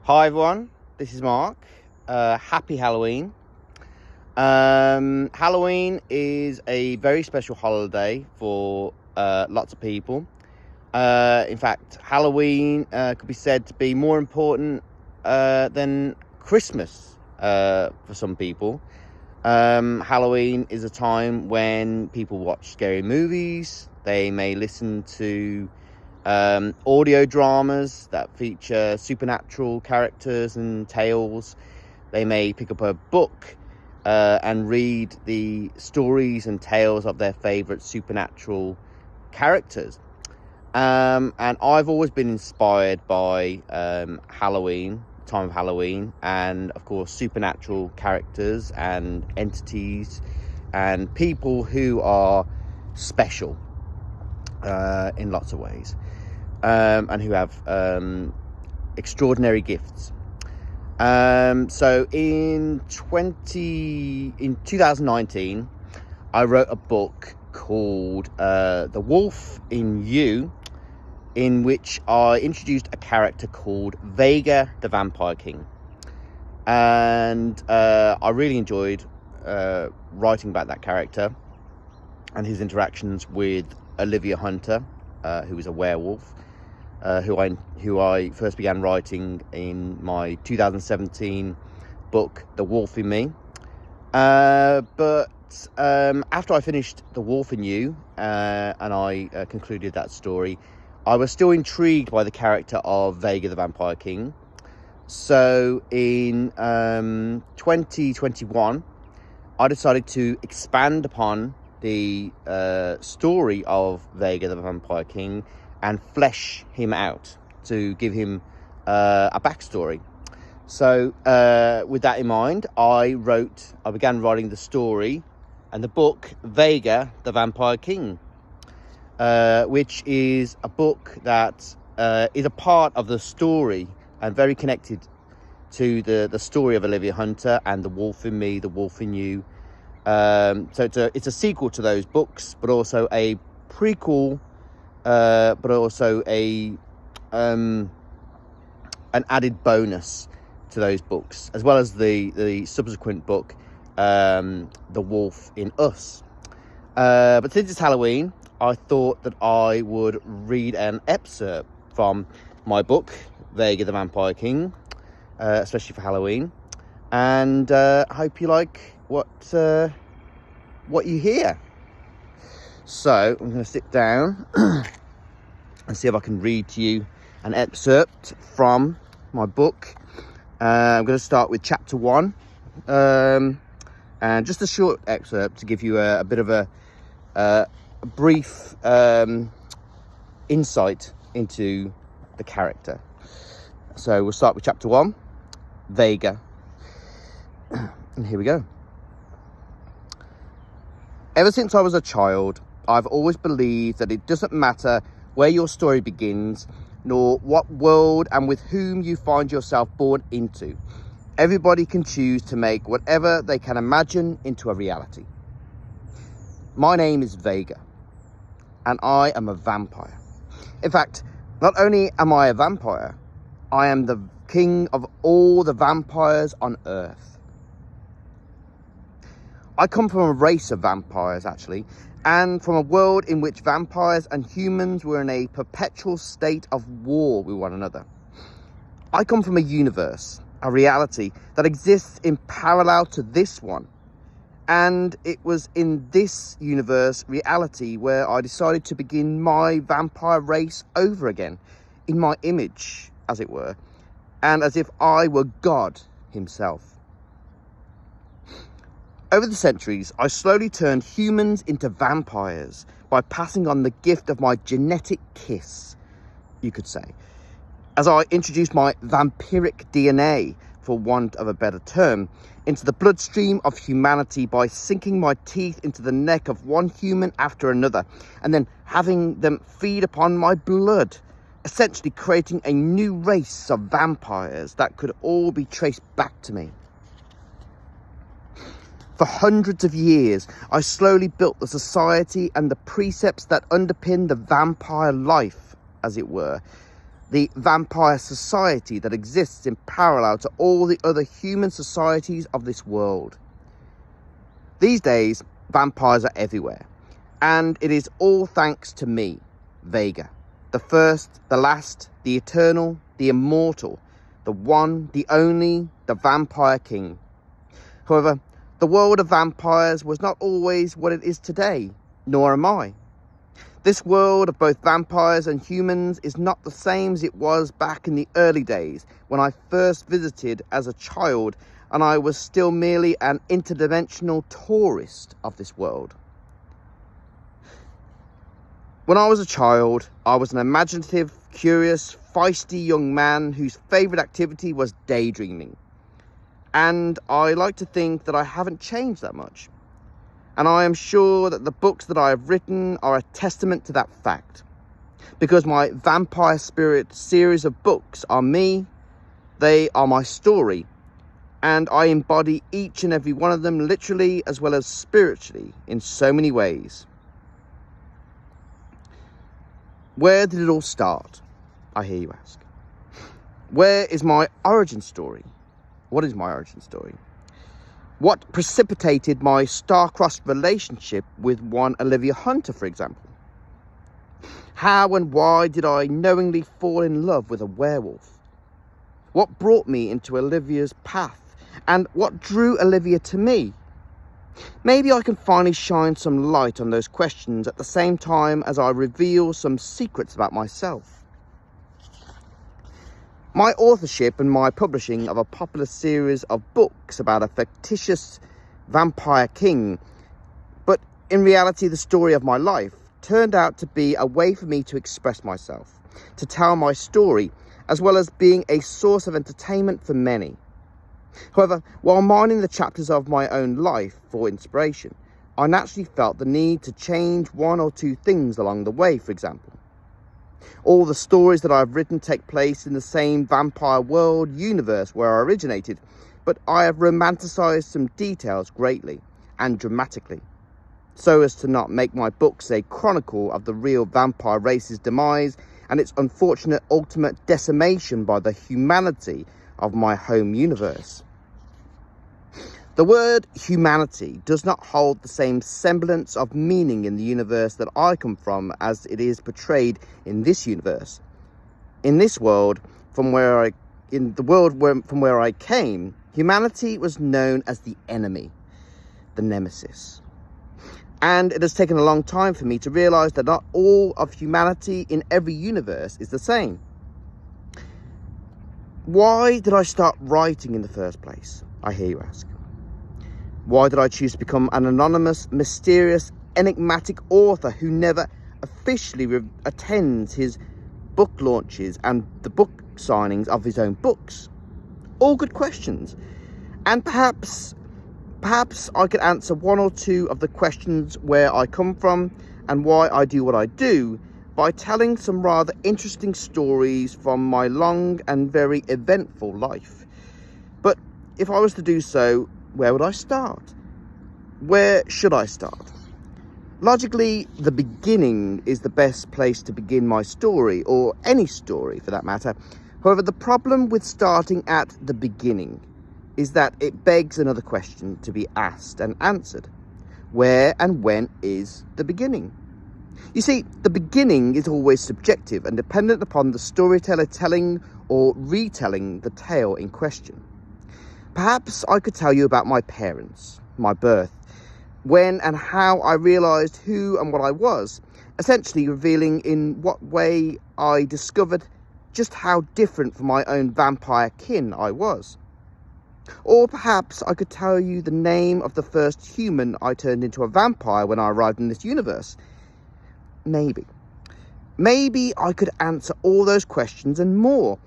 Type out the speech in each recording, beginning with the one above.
Hi everyone, this is Mark. Happy Halloween. Halloween is a very special holiday for lots of people. In fact, Halloween could be said to be more important than Christmas for some people. Halloween is a time when people watch scary movies. They may listen to audio dramas that feature supernatural characters and tales. They may pick up a book and read the stories and tales of their favorite supernatural characters. And I've always been inspired by Halloween, time of Halloween, and of course supernatural characters and entities and people who are special in lots of ways. And who have extraordinary gifts. So in 2019, I wrote a book called The Wolf in You, in which I introduced a character called Vega, the Vampire King. And I really enjoyed writing about that character and his interactions with Olivia Hunter, who is a werewolf. Who I first began writing in my 2017 book, The Wolf in Me. But after I finished The Wolf in You and I concluded that story, I was still intrigued by the character of Vega the Vampire King. So in 2021, I decided to expand upon the story of Vega the Vampire King and flesh him out to give him a backstory. So with that in mind, I began writing the story and the book Vega, the Vampire King, which is a book that is a part of the story and very connected to the story of Olivia Hunter and The Wolf in Me, The Wolf in You. So it's a sequel to those books, but also a prequel, but also an added bonus to those books, as well as the subsequent book, The Wolf in Us. But since it's Halloween, I thought that I would read an excerpt from my book, Vega the Vampire King, especially for Halloween, and I hope you like what you hear. So I'm going to sit down and see if I can read to you an excerpt from my book. I'm going to start with chapter 1, and just a short excerpt to give you a bit of a brief insight into the character. So we'll start with chapter 1, Vega. And here we go. Ever since I was a child, I've always believed that it doesn't matter where your story begins, nor what world and with whom you find yourself born into. Everybody can choose to make whatever they can imagine into a reality. My name is Vega, and I am a vampire. In fact, not only am I a vampire, I am the king of all the vampires on Earth. I come from a race of vampires, actually, and from a world in which vampires and humans were in a perpetual state of war with one another. I come from a universe, a reality that exists in parallel to this one. And it was in this universe reality where I decided to begin my vampire race over again, in my image, as it were, and as if I were God himself. Over the centuries, I slowly turned humans into vampires by passing on the gift of my genetic kiss, you could say, as I introduced my vampiric DNA, for want of a better term, into the bloodstream of humanity by sinking my teeth into the neck of one human after another, and then having them feed upon my blood, essentially creating a new race of vampires that could all be traced back to me. For hundreds of years, I slowly built the society and the precepts that underpin the vampire life, as it were, the vampire society that exists in parallel to all the other human societies of this world. These days, vampires are everywhere, and it is all thanks to me, Vega, the first, the last, the eternal, the immortal, the one, the only, the Vampire King. However, the world of vampires was not always what it is today, nor am I. This world of both vampires and humans is not the same as it was back in the early days when I first visited as a child and I was still merely an interdimensional tourist of this world. When I was a child, I was an imaginative, curious, feisty young man whose favourite activity was daydreaming. And I like to think that I haven't changed that much. And I am sure that the books that I have written are a testament to that fact. Because my Vampire Spirit series of books are me, they are my story, and I embody each and every one of them literally as well as spiritually in so many ways. Where did it all start? I hear you ask. Where is my origin story? What is my origin story? What precipitated my star-crossed relationship with one Olivia Hunter, for example? How and why did I knowingly fall in love with a werewolf? What brought me into Olivia's path? And what drew Olivia to me? Maybe I can finally shine some light on those questions at the same time as I reveal some secrets about myself. My authorship and my publishing of a popular series of books about a fictitious vampire king, but in reality the story of my life, turned out to be a way for me to express myself, to tell my story, as well as being a source of entertainment for many. However, while mining the chapters of my own life for inspiration, I naturally felt the need to change one or two things along the way, for example. All the stories that I've written take place in the same vampire world universe where I originated, but I have romanticized some details greatly and dramatically, so as to not make my books a chronicle of the real vampire race's demise and its unfortunate ultimate decimation by the humanity of my home universe. The word humanity does not hold the same semblance of meaning in the universe that I come from as it is portrayed in this universe. In this world, from where I came, humanity was known as the enemy, the nemesis. And it has taken a long time for me to realize that not all of humanity in every universe is the same. Why did I start writing in the first place? I hear you ask. Why did I choose to become an anonymous, mysterious, enigmatic author who never officially attends his book launches and the book signings of his own books? All good questions. And perhaps I could answer one or two of the questions where I come from and why I do what I do by telling some rather interesting stories from my long and very eventful life. But if I was to do so, where would I start? Where should I start? Logically, the beginning is the best place to begin my story, or any story for that matter. However, the problem with starting at the beginning is that it begs another question to be asked and answered. Where and when is the beginning? You see, the beginning is always subjective and dependent upon the storyteller telling or retelling the tale in question. Perhaps I could tell you about my parents, my birth, when and how I realised who and what I was, essentially revealing in what way I discovered just how different from my own vampire kin I was. Or perhaps I could tell you the name of the first human I turned into a vampire when I arrived in this universe. Maybe I could answer all those questions and more.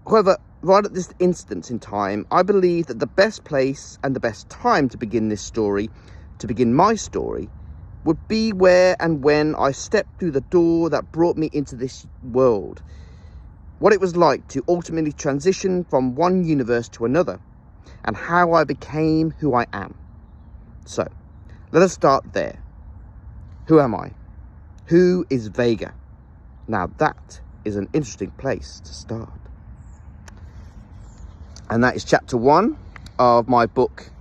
However, right at this instance in time, I believe that the best place and the best time to begin my story, would be where and when I stepped through the door that brought me into this world. What it was like to ultimately transition from one universe to another, and how I became who I am. So, let us start there. Who am I? Who is Vega? Now that is an interesting place to start. And that is chapter 1 of my book,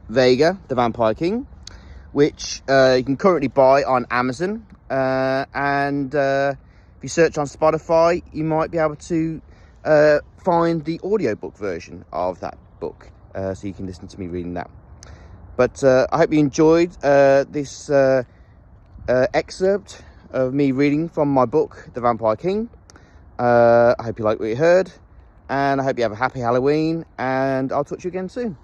Vega, the Vampire King, which you can currently buy on Amazon. And if you search on Spotify, you might be able to find the audiobook version of that book, so you can listen to me reading that. But I hope you enjoyed this excerpt of me reading from my book, The Vampire King. I hope you like what you heard, and I hope you have a happy Halloween, and I'll talk to you again soon.